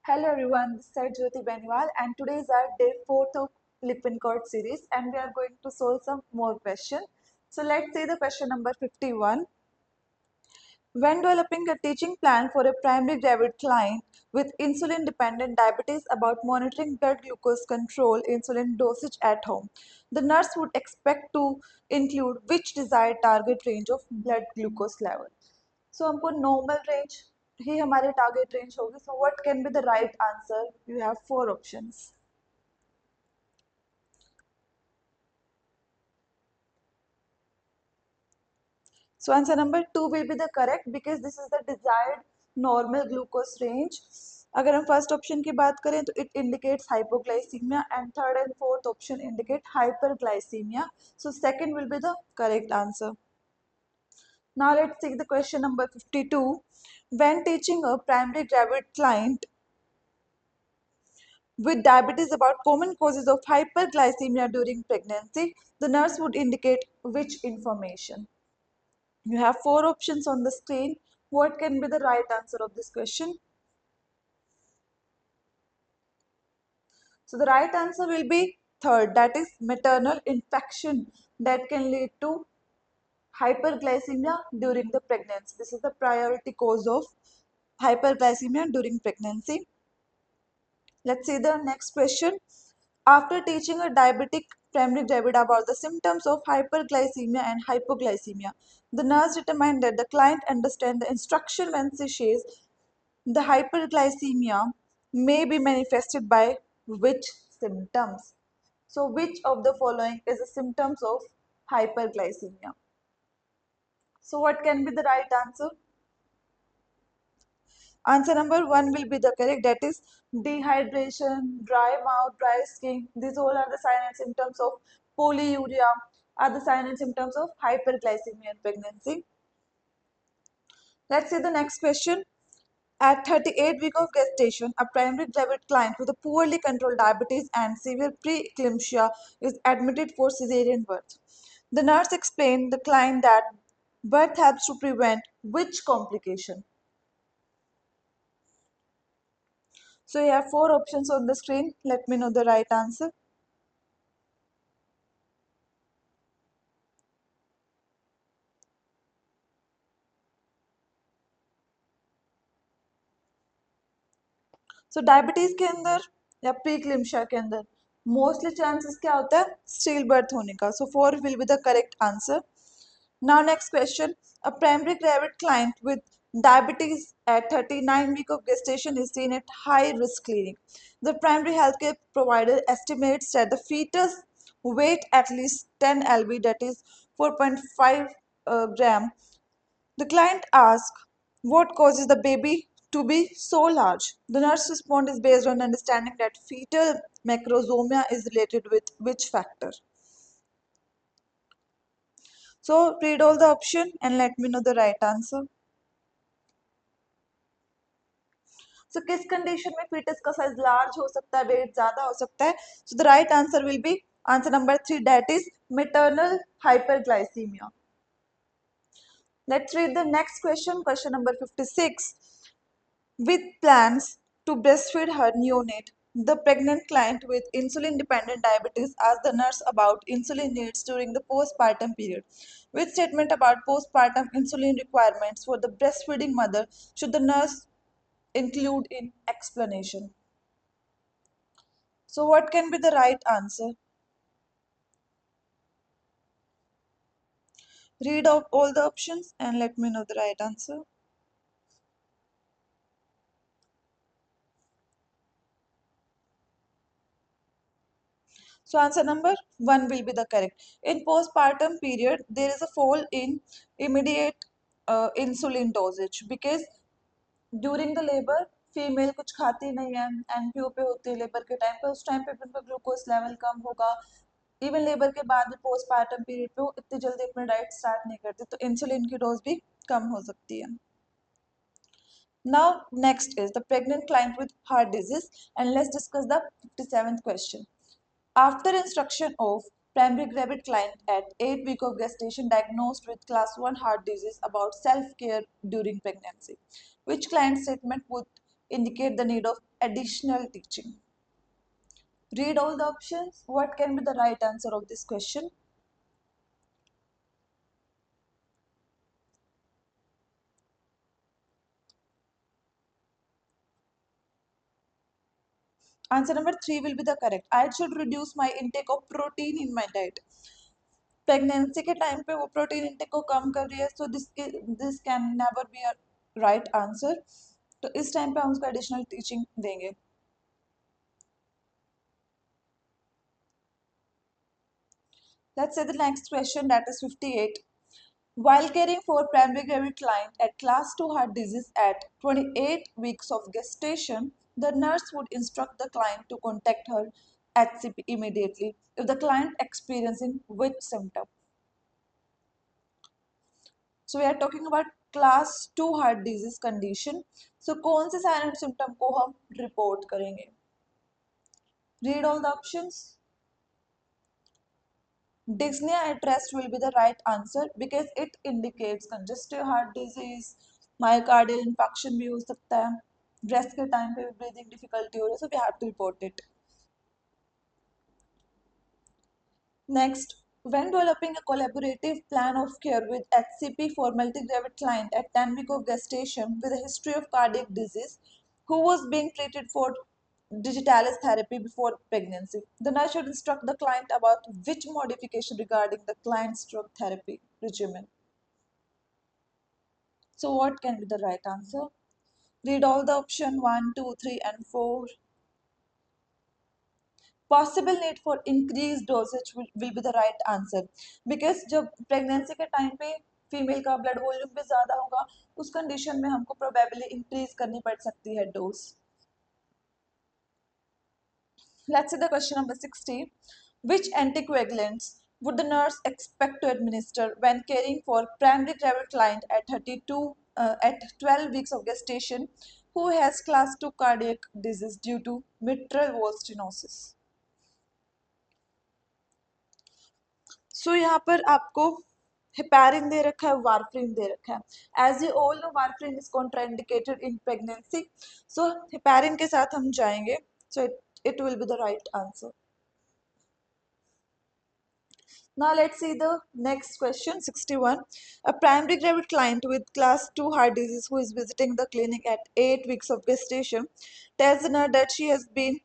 Hello everyone, this is Jyoti Benwal and today is our day 4th of Lipin Code series and we are going to solve some more questions. So let's see the question number 51. When developing a teaching plan for a primary gravid client with insulin dependent diabetes about monitoring blood glucose control insulin dosage at home, the nurse would expect to include which desired target range of blood glucose level. So हमको normal range ही हमारे target range होगी. So what can be the right answer? You have four options. So answer number 2 will be the correct because this is the desired normal glucose range. अगर हम first option की बात करें तो it indicates hypoglycaemia and third and fourth option indicate hyperglycaemia. So second will be the correct answer. Now let's take the question number 52. When teaching a primary gravid client with diabetes about common causes of hyperglycemia during pregnancy, the nurse would indicate which information. You have four options on the screen. What can be the right answer of this question? So the right answer will be third, that is maternal infection that can lead to hyperglycemia during the pregnancy. This is the priority cause of hyperglycemia during pregnancy. Let's see the next question. After teaching a diabetic primary gravid about the symptoms of hyperglycemia and hypoglycemia, the nurse determined that the client understand the instruction when she says the hyperglycemia may be manifested by which symptoms? So which of the following is the symptoms of hyperglycemia? So what can be the right answer? Answer number 1 will be the correct, that is dehydration, dry mouth, dry skin. These all are the signs and symptoms of polyuria, are the signs and symptoms of hyperglycemia in pregnancy. Let's see the next question. At 38 weeks of gestation, a primary gravid client with a poorly controlled diabetes and severe preeclampsia is admitted for cesarean birth. The nurse explained the client that birth helps to prevent which complication? So you have four options on the screen. Let me know the right answer. So diabetes के अंदर या प्रीक्लिम्शिया के अंदर mostly chances क्या होता है steel birth होने का. So four will be the correct answer. Now next question. A primary gravid client with diabetes at 39 weeks of gestation is seen at high risk clinic. The primary healthcare provider estimates that the fetus weight at least 10 lb, that is 4.5 gram. The client asks what causes the baby to be so large. The nurse response is based on understanding that fetal macrosomia is related with which factor. So read all the option and let me know the right answer. So किस condition में fetus का size large हो सकता है, weight ज़्यादा हो सकता है? So the right answer will be answer number 3, that is maternal hyperglycemia. Let's read the next question, question number 56. With plans to breastfeed her neonate, the pregnant client with insulin-dependent diabetes asked the nurse about insulin needs during the postpartum period. Which statement about postpartum insulin requirements for the breastfeeding mother should the nurse include in explanation? So what can be the right answer? Read out all the options and let me know the right answer. So answer number 1 will be the correct. In postpartum period, there is a fall in immediate insulin dosage because during the labor female कुछ खाती नहीं है NPO पे होती है labour के time पे, उस टाइम पे भी उनका ग्लूकोज लेवल कम होगा. इवन लेबर के बाद भी पोस्टपार्टम पीरियड पे वो इतनी जल्दी अपना डाइट स्टार्ट नहीं करती तो इंसुलिन की डोज भी कम हो सकती है. Now next is the pregnant client with heart disease and let's discuss the 57th question. After instruction of primary gravid client at 8 weeks of gestation diagnosed with class 1 heart disease about self-care during pregnancy, which client statement would indicate the need of additional teaching. Read all the options. What can be the right answer of this question? Answer number 3 will be the correct. I should reduce my intake of protein in my diet. Pregnancy के time पे वो protein intake को कम कर रही है, so this can never be a right answer. तो इस time पे हम उसको एडिशनल टीचिंग देंगे. Let's say the next question, that is 58. While caring for primary gravid client at class 2 heart disease at 28 weeks of gestation, the nurse would instruct the client to contact her HCP immediately if the client experiencing which symptom. So we are talking about class 2 heart disease condition. So कौन से sign and symptom को हम report करेंगे? Read all the options. Dyspnea at rest will be the right answer because it indicates congestive heart disease, myocardial infarction भी हो सकता है, rest के time पे भी breathing difficulty हो रहा है, so we have to report it. Next, when developing a collaborative plan of care with HCP for multi-gravid client at 10 weeks of gestation with a history of cardiac disease who was being treated for digitalis therapy before pregnancy, the nurse should instruct the client about which modification regarding the client's drug therapy regimen. So what can be the right answer? Read all the option 1, 2, 3 and 4. Possible need for increase dosages will be the right answer because जब pregnancy के time पे female का blood volume भी ज़्यादा होगा, उस condition में हमको प्रोबेबली इंक्रीज करनी पड़ सकती है dose. Let's see the question number 60. Which anticoagulants would the nurse expect to administer when caring for primary gravid client at 12 weeks of gestation who has class 2 cardiac disease due to mitral valve stenosis? सो यहाँ पर आपको heparin दे रखा है, वारफ्रिन दे रखा है. As you all know warfarin is contraindicated in pregnancy, so heparin के साथ हम जाएंगे. So it will be the right answer. Now let's see the next question, 61. A primary gravid client with class 2 heart disease who is visiting the clinic at 8 weeks of gestation tells the nurse that she has been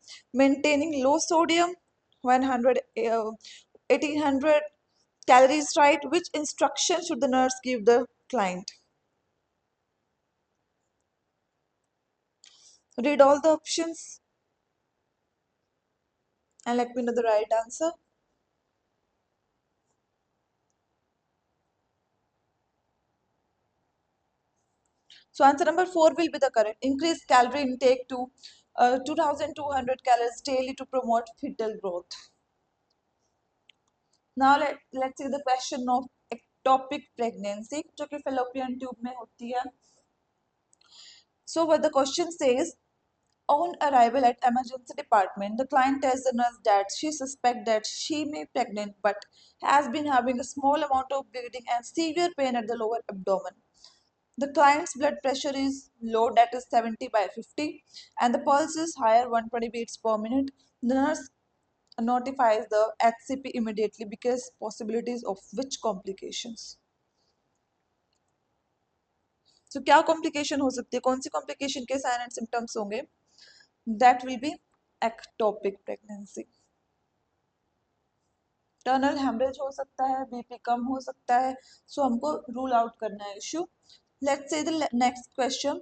maintaining low sodium, 100, 1800 calories, right? Which instruction should the nurse give the client? Read all the options and let me know the right answer. So answer number 4 will be the correct. Increase calorie intake to 2200 calories daily to promote fetal growth. Now let's see the question of ectopic pregnancy जो कि fallopian tube में होती है. So what the question says, on arrival at emergency department, the client tells the nurse that she suspects that she may be pregnant but has been having a small amount of bleeding and severe pain at the lower abdomen. The client's blood pressure is low, that is 70 by 50, and the pulse is higher, 120 beats per minute. The nurse notifies the HCP immediately because possibilities of which complications. So क्या complication हो सकती है, कौन सी complication के sign and symptoms होंगे? That will be ectopic pregnancy. टर्नल haemorrhage हो सकता है, बीपी कम हो सकता है, सो हमको रूल आउट करना है issue. Let's say the next question.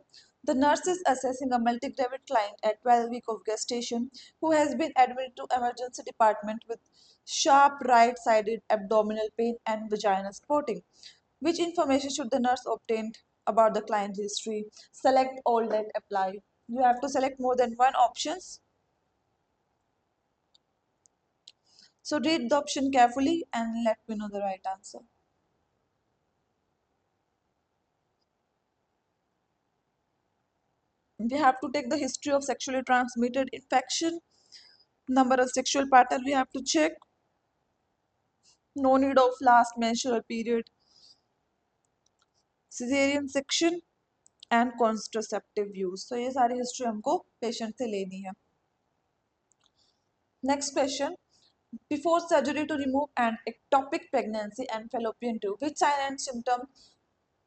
The nurse is assessing a multi-gravid client at 12 weeks of gestation who has been admitted to emergency department with sharp right-sided abdominal pain and vaginal spotting. Which information should the nurse obtain about the client's history? Select all that apply. You have to select more than one options. So read the option carefully and let me know the right answer. We have to take the history of sexually transmitted infection, number of sexual partner we have to check, no need of last menstrual period, cesarean section, and contraceptive use. तो ये सारी history हमको patient से लेनी है। Next question, before surgery to remove an ectopic pregnancy and fallopian tube, which sign and symptom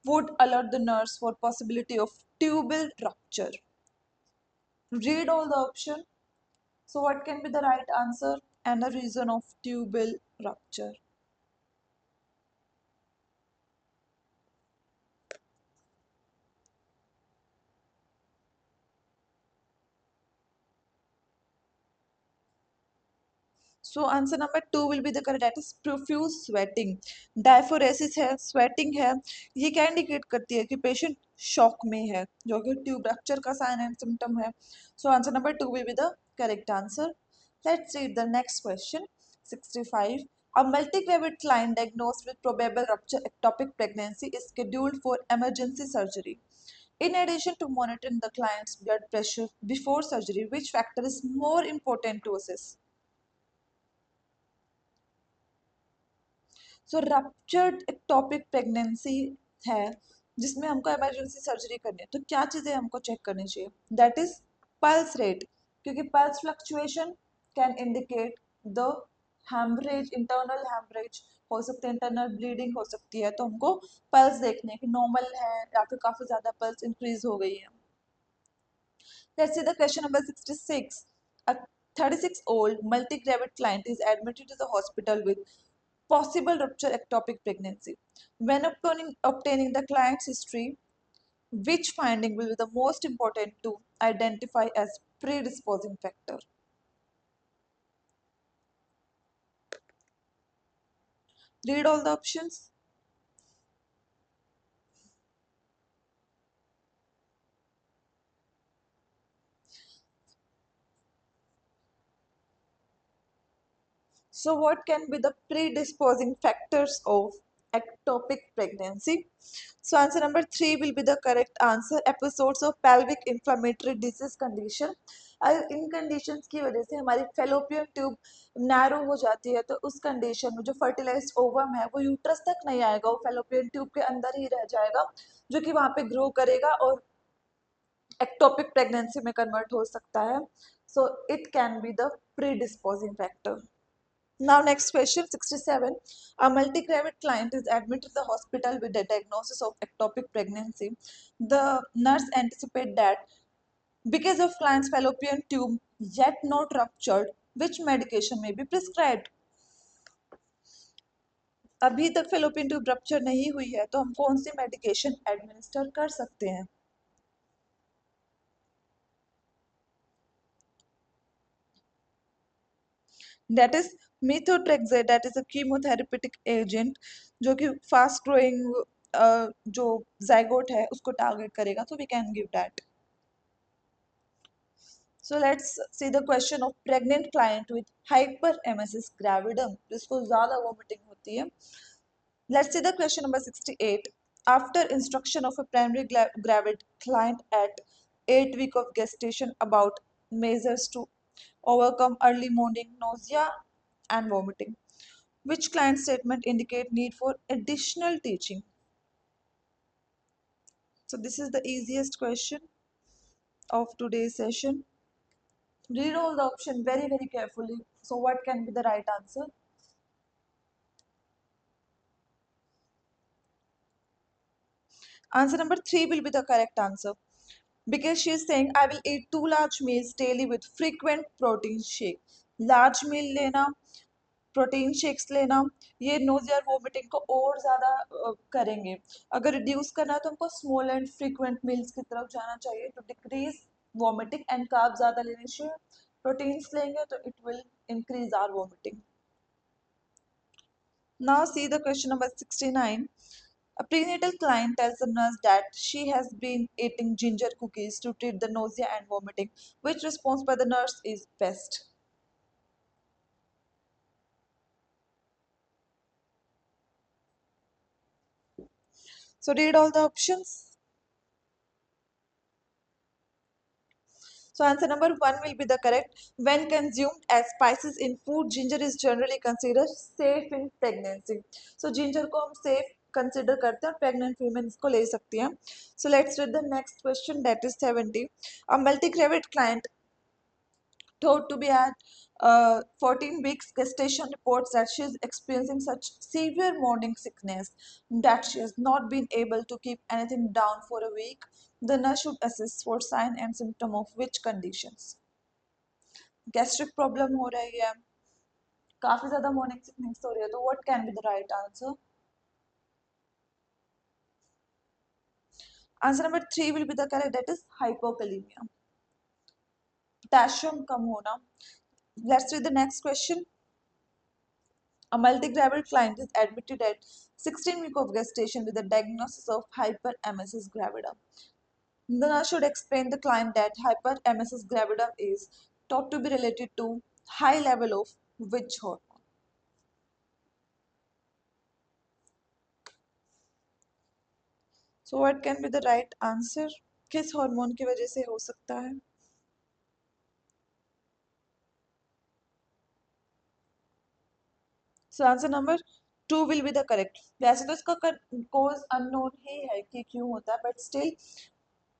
would alert the nurse for possibility of tubal rupture? Read all the option. So what can be the right answer and the reason of tubal rupture? So answer number 2 will be the correct, that is profuse sweating. Diaphoresis है, sweating है, ये क्या indicate करती है कि patient shock में है, जो कि ट्यूब रप्चर का साइन एंड सिम्टम है। सो answer number 2 will be the correct answer. Let's read the next question. 65. A multi-gravid client diagnosed with probable rupture ectopic pregnancy is scheduled for emergency surgery. In addition to monitoring the client's blood pressure before surgery, which factor is more important to assess? So ruptured ectopic pregnancy है जिसमें हमको emergency surgery करनी है, तो क्या चीज़ें हमको check करनी चाहिए? दैट इज पल्स रेट, क्योंकि pulse fluctuation can indicate the haemorrhage, internal haemorrhage हो सकते हैं, इंटरनल ब्लीडिंग हो सकती है, तो हमको पल्स देखने हैं कि नॉर्मल है या फिर काफ़ी ज़्यादा पल्स इंक्रीज हो गई है। Let's see the question number 66. A 36-old multi-gravid client is admitted to the hospital with possible rupture ectopic pregnancy. When obtaining the client's history, which finding will be the most important to identify as predisposing factor? Read all the options. So what can be the predisposing factors of ectopic pregnancy? So answer number 3 will be the correct answer. Episodes of pelvic inflammatory disease condition. In conditions की वजह से हमारी fallopian tube narrow हो जाती है, तो उस condition में जो फर्टिलाइज्ड ओवम है वो यूट्रस तक नहीं आएगा, वो फेलोपियन ट्यूब के अंदर ही रह जाएगा, जो कि वहाँ पे ग्रो करेगा और एक्टोपिक प्रेगनेंसी में कन्वर्ट हो सकता है. So it can be the predisposing factor. Now next question 67. A multi-gravid client is admitted to the hospital with the diagnosis of ectopic pregnancy. The nurse anticipate that because of client's fallopian tube yet not ruptured, which medication may be prescribed? अभी तक fallopian tube rupture नहीं हुई है, तो हम कौन सी medication administer कर सकते हैं? That is methotrexate, that is a chemotherapeutic agent जो कि फास्ट ग्रोइंग जो जाइगोट है उसको टारगेट करेगा, so we can give that. So let's see the question of pregnant client with hyperemesis gravidum, जिसको ज़्यादा vomiting होती है. Let's see the question number 68. After instruction of a primary gravid client at 8 week of gestation about measures to overcome early morning nausea and vomiting, which client statement indicate need for additional teaching? So this is the easiest question of today's session. Read all the option very carefully. So what can be the right answer? Answer number 3 will be the correct answer, because she is saying I will eat 2 large meals daily with frequent protein shake. Large meal लेना, protein shakes लेना, ये nausea और vomiting को और ज़्यादा करेंगे. अगर reduce करना है तो हमको स्मॉल एंड फ्रीक्वेंट मील्स की तरफ जाना चाहिए to decrease vomiting, and carb ज़्यादा लेने चाहिए. प्रोटीन्स लेंगे तो it will increase or vomiting. Now see the question number 69. A prenatal client tells the nurse that she has been eating ginger cookies to treat the nausea and vomiting. Which response by the nurse is best? So read all the options. So answer number 1 will be the correct. When consumed as spices in food, ginger is generally considered safe in pregnancy. So ginger को हम safe consider करते हैं और pregnant female इसको ले सकती हैं. So let's read the next question that is 70. A multi gravid client thought to be at 14 weeks gestation reports that she is experiencing such severe morning sickness that she has not been able to keep anything down for a week. The nurse should assess for sign and symptom of which conditions. Gastric problem हो रही है, काफी ज्यादा morning sickness हो रही है, तो what can be the right answer? Answer number 3 will be the correct, that is hypokalemia. Potassium कम होना. Let's read the next question. A multi-gravid client is admitted at 16 weeks of gestation with a diagnosis of hyperemesis gravidum. The nurse should explain the client that hyperemesis gravidum is thought to be related to high level of which hormone. So what can be the right answer? किस hormone की वजह से हो सकता है? So answer number 2 will be the correct. वैसे तो इसका cause unknown ही है कि क्यों होता है, but still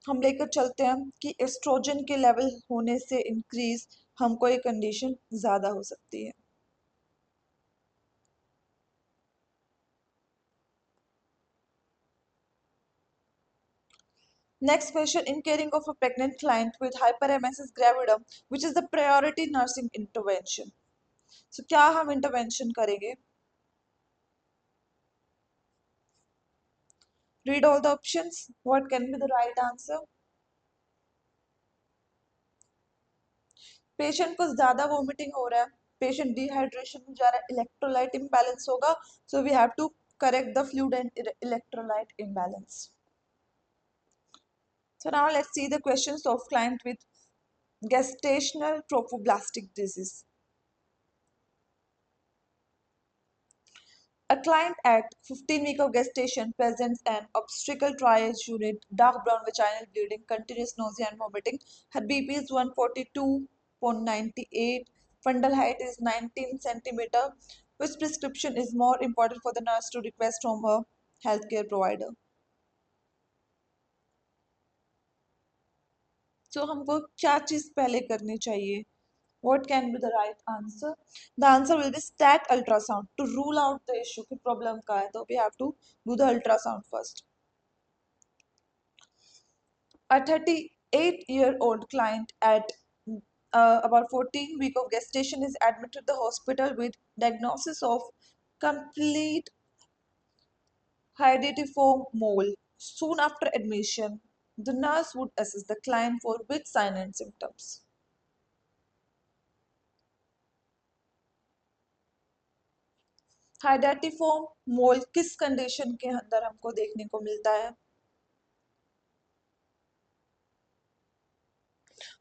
हम लेकर चलते हैं कि एस्ट्रोजन के लेवल होने से इंक्रीज हमको ये कंडीशन ज़्यादा हो सकती है. Next question. In caring of a pregnant client with hyperemesis gravidum, which is the priority nursing intervention? So क्या हम intervention करेंगे? Read all the options. What can be the right answer? Patient को ज़्यादा vomiting हो रहा है, patient dehydration में जा रहा है, इलेक्ट्रोलाइट इम्बैलेंस होगा, so we have to correct the fluid and electrolyte imbalance. So now let's see the questions of client with gestational trophoblastic disease. A client at 15 weeks of gestation presents an obstetrical triage unit, dark brown vaginal bleeding, continuous nausea and vomiting. Her BP is 142.98. Fundal height is 19 centimeter. Which prescription is more important for the nurse to request from her healthcare provider? So हमको क्या चीज़ पहले करनी चाहिए? What can be the right answer? The answer will be stat ultrasound to rule out the issue कि problem का है, तो we have to do the ultrasound first. A 38-year-old client at about 14 weeks of gestation is admitted to the hospital with diagnosis of complete hydatiform mole. Soon after admission, the nurse would assess the client for which sign and symptoms? Hydatidiform mole किस condition के अंदर हमको देखने को मिलता है?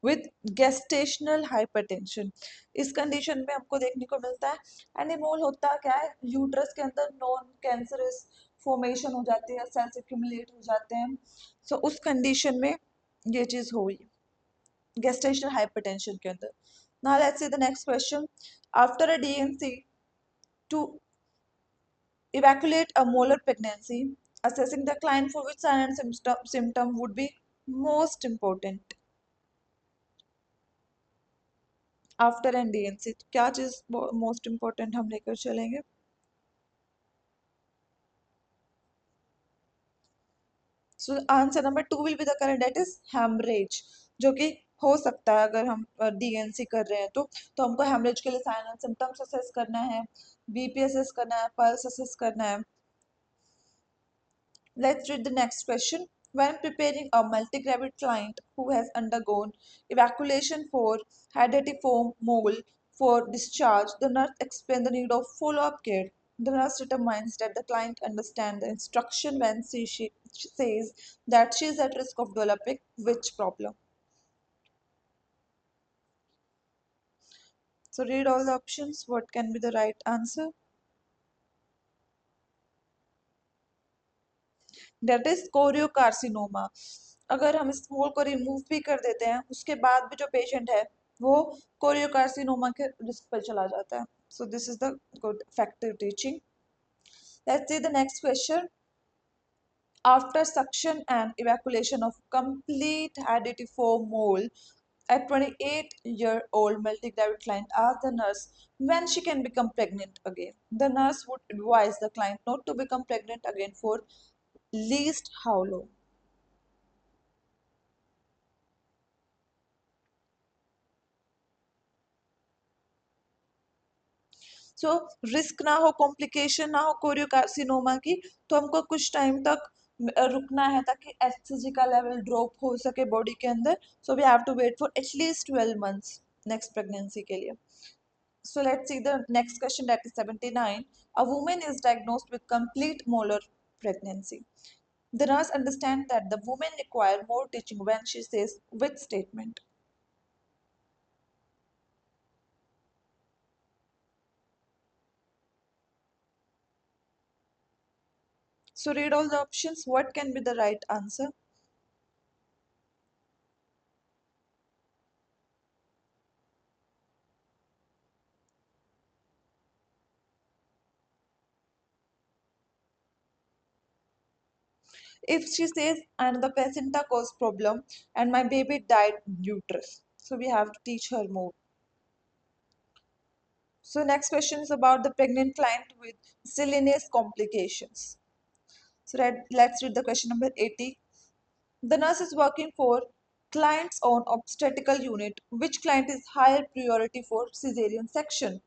With gestational hypertension. इस condition में हमको देखने को मिलता है. एनीमोल होता क्या है? यूट्रस के अंदर नॉन कैंसरस फॉर्मेशन हो जाती है, सेल्स एक्यूमुलेट हो जाते हैं. सो उस कंडीशन में ये चीज हुई गेस्टेशनल हाइपरटेंशन के अंदर. Now let's see the next question. After a D N C to evaluate a molar pregnancy, assessing the client for which sign and symptom would be most important. After NDNC क्या चीज most important हम लेकर चलेंगे? So answer number 2 will be the correct, that is haemorrhage, जो कि हो सकता है अगर हम डीएनसी कर रहे हैं तो हमको हेमरेज के लिए साइन एंड सिम्टम्स असेस करना है, बीपी असेस करना है, पल्स असेस करना है. Let's read the next question. When preparing a multi-gravid client who has undergone evacuation for hydatiform mole for discharge, the nurse explains the need of follow-up care. The nurse determines that the client understands the instruction when she says that she is at risk of developing which problem. So read all the options. What can be the right answer? That is choriocarcinoma. अगर हम इस मोल को remove भी कर देते हैं, उसके बाद भी जो पेशेंट है वो कोरियोकार्सिनोमा के रिस्क पर चला जाता है. So this is the good factor teaching. Let's see the next question. After suction and evacuation of complete additive foam mold, a 28-year-old multigravid client asked the nurse when she can become pregnant again. The nurse would advise the client not to become pregnant again for least how long? So risk ना हो, complication ना हो choriocarcinoma की, तो हमको कुछ time तक रुकना है ताकि एचसीजी का लेवल ड्रॉप हो सके बॉडी के अंदर. So we have to wait for at least 12 months next pregnancy के लिए. So let's see the next question, that is 79. A woman is diagnosed with complete molar pregnancy. The nurse understands that the woman requires more teaching when she says which statement. So read all the options. What can be the right answer? If she says, and the placenta caused problem and my baby died in uterus. So we have to teach her more. So next question is about the pregnant client with silliness complications. So let's read the question number 80. The nurse is working for client's own obstetrical unit. Which client is higher priority for cesarean section?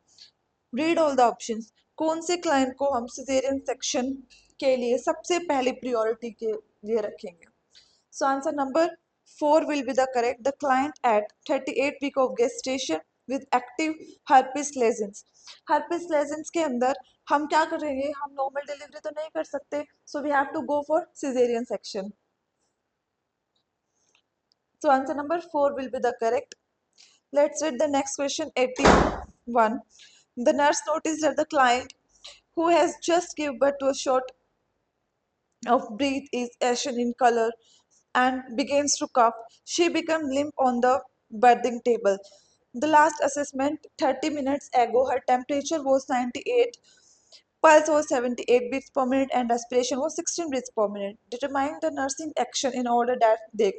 Read all the options. कौन से client को हम caesarean section के लिए सबसे पहली priority के लिए रखेंगे? So answer number 4 will be the correct. The client at 38 week of gestation with active herpes lesions. Herpes lesions के अंदर हम क्या करेंगे? हम normal delivery तो नहीं कर सकते. So we have to go for cesarean section. So answer number 4 will be the correct. Let's read the next question, 81. The nurse noticed that the client who has just given birth to a short of breath is ashen in color and begins to cough. She became limp on the birthing table. The last assessment 30 minutes ago, her temperature was 98, pulse was 78 beats per minute, and respiration was 16 beats per minute. Determine the nursing action in order that they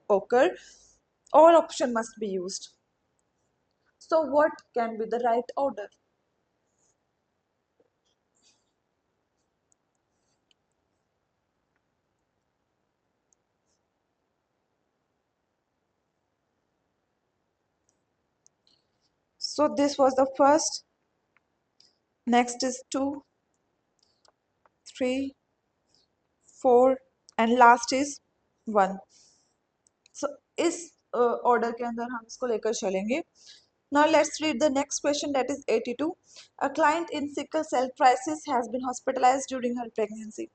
occur. All option must be used. So, what can be the right order? So, this was the first, next is 2, 3, 4, and last is 1. So इस order के अंदर हम इसको लेकर चलेंगे. Now let's read the next question, that is 82. A client in sickle cell crisis has been hospitalized during her pregnancy.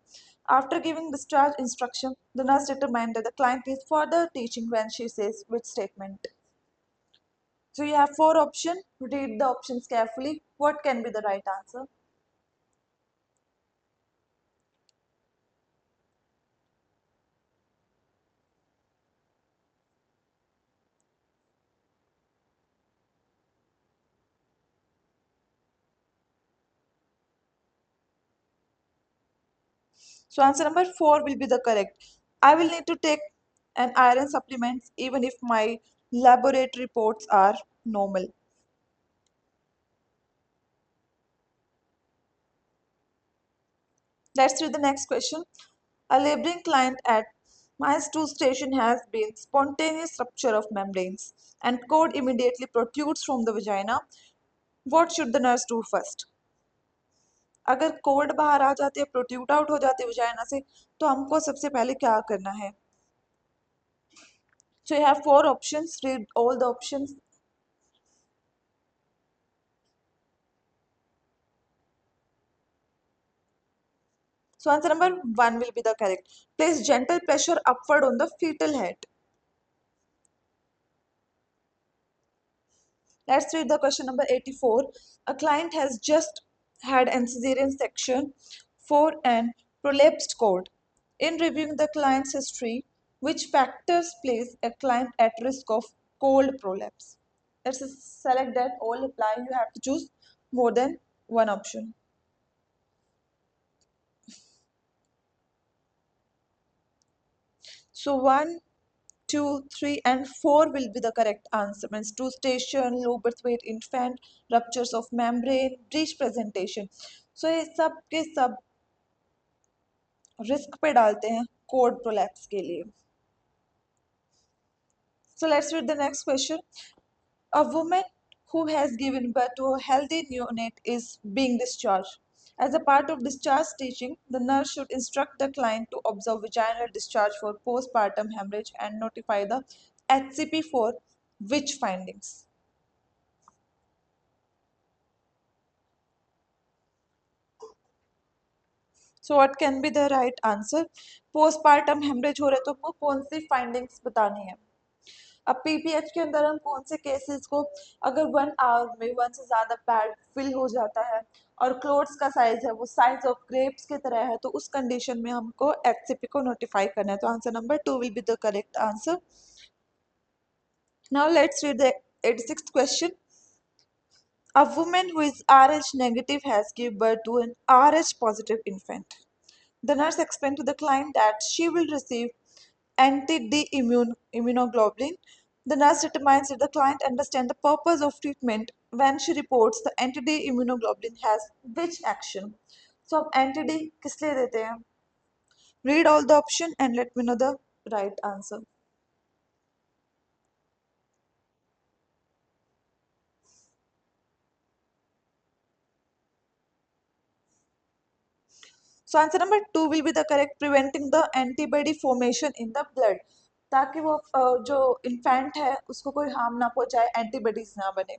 After giving discharge instruction, the nurse determined that the client is further teaching when she says which statement. So you have 4 options. Read the options carefully. What can be the right answer? So answer number 4 will be the correct. I will need to take an iron supplement even if my laboratory reports are normal. Let's read the next question. A laboring client at Miles 2 station has been spontaneous rupture of membranes and cord immediately protrudes from the vagina. What should the nurse do first? अगर code बाहर आ जाती है, प्रोट्यूट out हो जाती है vagina से, तो हमको सबसे पहले क्या करना है? So you have 4 options. Read all the options. So answer number 1 will be the correct. Place gentle pressure upward on the fetal head. Let's read the question number 84. A client has just had an cesarean section for an prolapsed cord. In reviewing the client's history, which factors place a client at risk of cold prolapse? Let's select that all apply. You have to choose more than one option. So 1, 2, 3, and 4 will be the correct answer. Means two station, low birth weight infant, ruptures of membrane, breech presentation. So ये सब के सब risk पे डालते हैं code prolapse के लिए. So let's read the next question. A woman who has given birth to a healthy neonate is being discharged. As a part of discharge staging, the nurse should instruct the client to observe vaginal discharge for postpartum hemorrhage and notify the HCP for which findings. So what can be the right answer? Postpartum hemorrhage हो रहे तो वो कौन सी findings बतानी है. अब PPH के अंदर हम कौन से केसेस को, अगर 1 आवर में 1 से ज़्यादा पैड फिल हो जाता है और क्लोट्स का साइज है वो साइज ऑफ ग्रेप्स की तरह है, तो उस कंडीशन में हमको एचसीपी को नोटिफाई करना है. तो answer number 2 will be the correct answer. Now let's read the 86th question. A woman who is Rh negative has given birth to an Rh positive infant. The nurse explained to the client that she will receive anti-D immunoglobulin. The nurse determines if the client understands the purpose of treatment when she reports the anti-D immunoglobulin has which action. So अब anti-D किस लिए देते हैं? Read all the option and let me know the right answer. So answer number 2 will be the correct, preventing the antibody formation in the blood. ताकि वो जो infant है उसको कोई हार्म ना पहुंचाए, एंटीबॉडीज ना बने.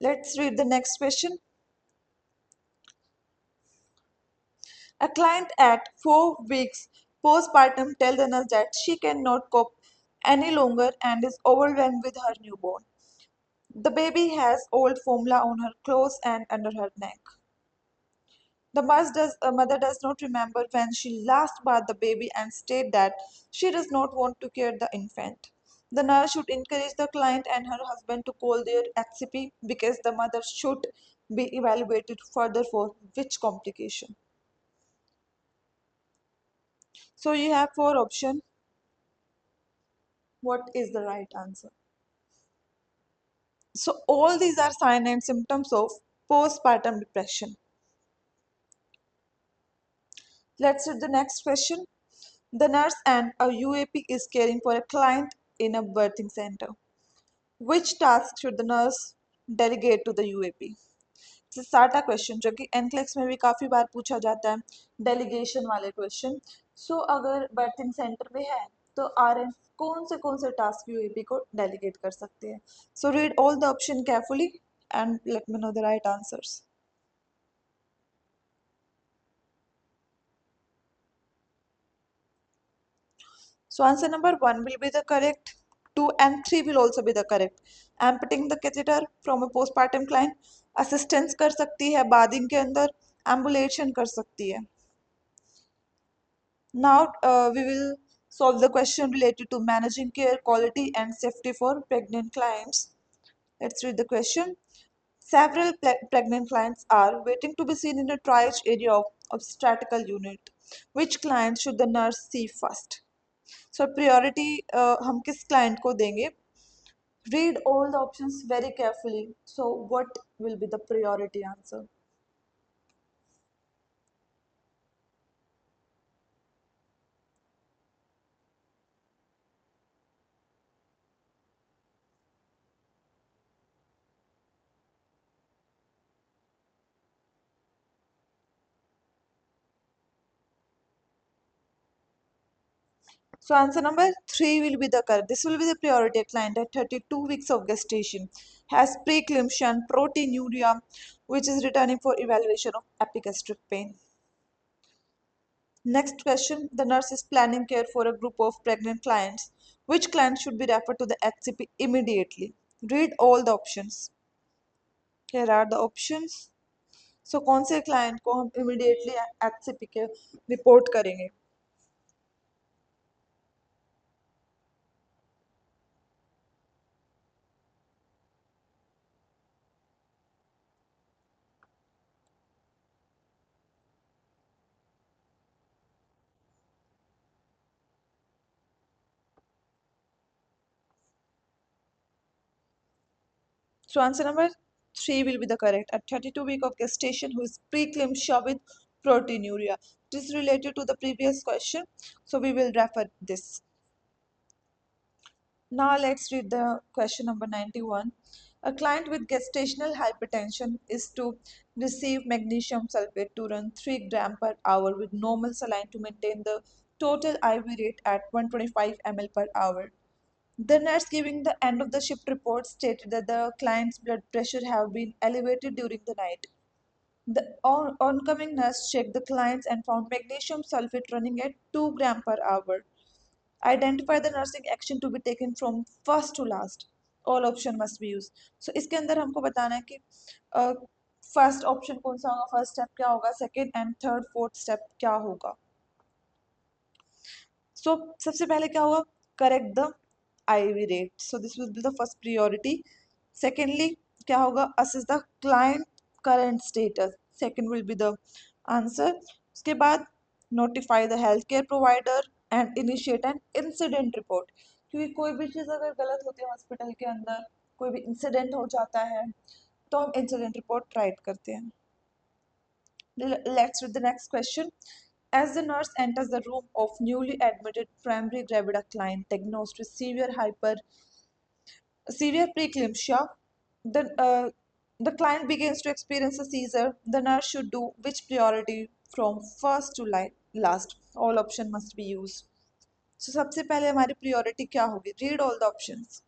Let's read the next question. A client at 4 weeks postpartum tells the nurse that she cannot cope any longer and is overwhelmed with her newborn. The baby has old formula on her clothes and under her neck. The mother does not remember when she last bathed the baby and state that she does not want to care the infant. The nurse should encourage the client and her husband to call their HCP because the mother should be evaluated further for which complication. So you have 4 options. What is the right answer? So all these are signs and symptoms of postpartum depression. Let's read the next question. The nurse and a UAP is caring for a client in a birthing center. Which task should the nurse delegate to the UAP? साटा question जो कि NCLEX में भी काफ़ी बार पूछा जाता है, delegation वाले क्वेश्चन. सो अगर बर्थिंग सेंटर पे है तो आरएन कौन से टास्क यूएपी को डेलीगेट कर सकते हैं. So read all the option carefully and let me know the right answers. So answer number 1 will be the correct. 2 and 3 will also be the correct. Amputating the catheter from a postpartum client, assistance कर सकती है bathing के अंदर, ambulation कर सकती है. Now we will solve the question related to managing care, quality and safety for pregnant clients. Let's read the question. Several pregnant clients are waiting to be seen in a triage area of obstetrical unit. Which client should the nurse see first? So priority हम किस client को देंगे? Read all the options very carefully. So what will be the priority answer? So answer number 3 will be the correct. This will be the priority client at 32 weeks of gestation, has preeclampsia and proteinuria, which is returning for evaluation of epigastric pain. Next question. The nurse is planning care for a group of pregnant clients. Which client should be referred to the HCP immediately? Read all the options. Here are the options. So कौन से client को हम immediately HCP के report करेंगे? So answer number 3 will be the correct. At 32 week of gestation, who is preeclampsia with proteinuria. This is related to the previous question, so we will refer this. Now let's read the question number 91. A client with gestational hypertension is to receive magnesium sulfate to run 3 gram per hour with normal saline to maintain the total IV rate at 125 ml per hour. The nurse giving the end of the shift report stated that the client's blood pressure have been elevated during the night. The oncoming nurse checked the clients and found magnesium sulfate running at 2 gram per hour. Identify the nursing action to be taken from first to last. All option must be used. So इसके अंदर हमको बताना है कि first option कौन सा होगा, first step क्या होगा, second and third fourth step क्या होगा. सो सबसे पहले क्या होगा, correct the IV rate. So this will be the first priority. Secondly, क्या होगा, assess the client current status. Second will be the answer. उसके बाद notify the healthcare provider and initiate an incident report. क्योंकि कोई भी चीज़ अगर गलत होती है हॉस्पिटल के अंदर, कोई भी इंसिडेंट हो जाता है, तो हम इंसिडेंट रिपोर्ट राइट करते हैं. Let's read the next question. As the nurse enters the room of newly admitted primary gravida client diagnosed with severe preeclampsia, the client begins to experience a seizure. The nurse should do which priority from first to last? All option must be used. So सबसे पहले हमारी priority क्या होगी? Read all the options.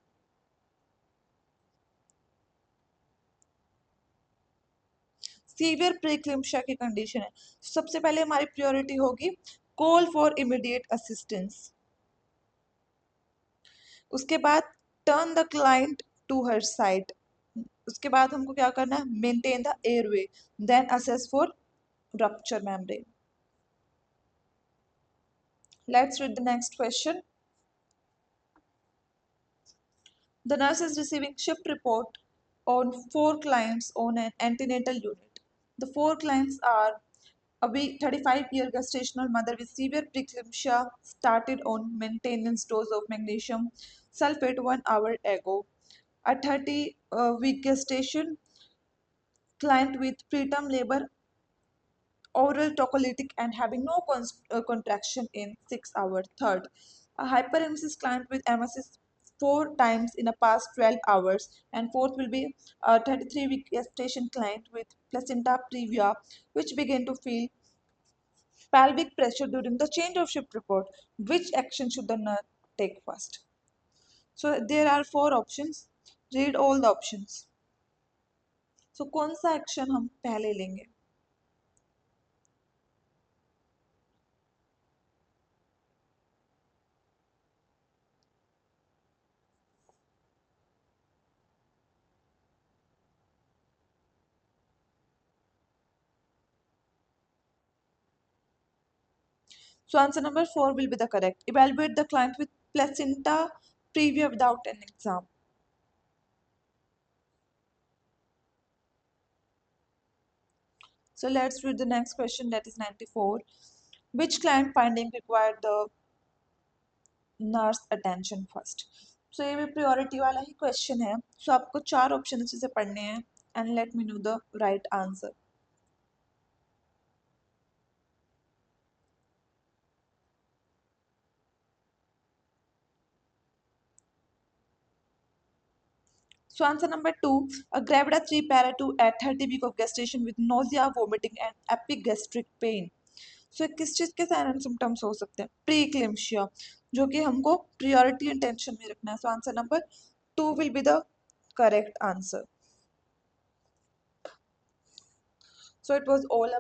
Severe preeclampsia की condition है, सबसे पहले हमारी प्रायोरिटी होगी कॉल फॉर इमीडिएट असिस्टेंस. उसके बाद turn the client to her side. उसके बाद हमको क्या करना है, maintain the airway, then assess for rupture membrane. Let's read the next question. The nurse is receiving shift report on 4 clients on an antenatal unit. The 4 clients are a 35-year gestational mother with severe preeclampsia started on maintenance dose of magnesium sulfate 1 hour ago. A 30-week gestation client with preterm labor, oral tocolytic and having no contraction in 6 hours. Third, a hyperemesis client with emesis 4 times in the past 12 hours. And fourth will be a 33-week gestation client with placenta previa which began to feel pelvic pressure during the change of shift report. Which action should the nurse take first? So there are 4 options. Read all the options. So कौन सा action हम पहले लेंगे? So answer number 4 will be the correct. Evaluate the client with placenta previa without an exam. So let's read the next question, that is 94. Which client finding required the nurse attention first? So ये भी priority वाला ही question है. So आपको 4 option अच्छे से पढ़ने हैं and let me know the right answer. So answer number 2, a gravida 3 para 2 at 30 week of gestation with nausea, vomiting and epigastric pain. So किस चीज़ के साइन एंड सिम्टम्स हो सकते हैं? प्रीक्लेम्शिया, जो कि हमको priority and tension में रखना है. So answer number 2 will be the correct answer. So it was all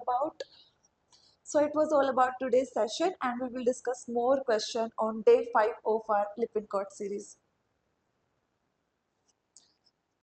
about today's session, and we will discuss more question on day 5 of our Lippincott series.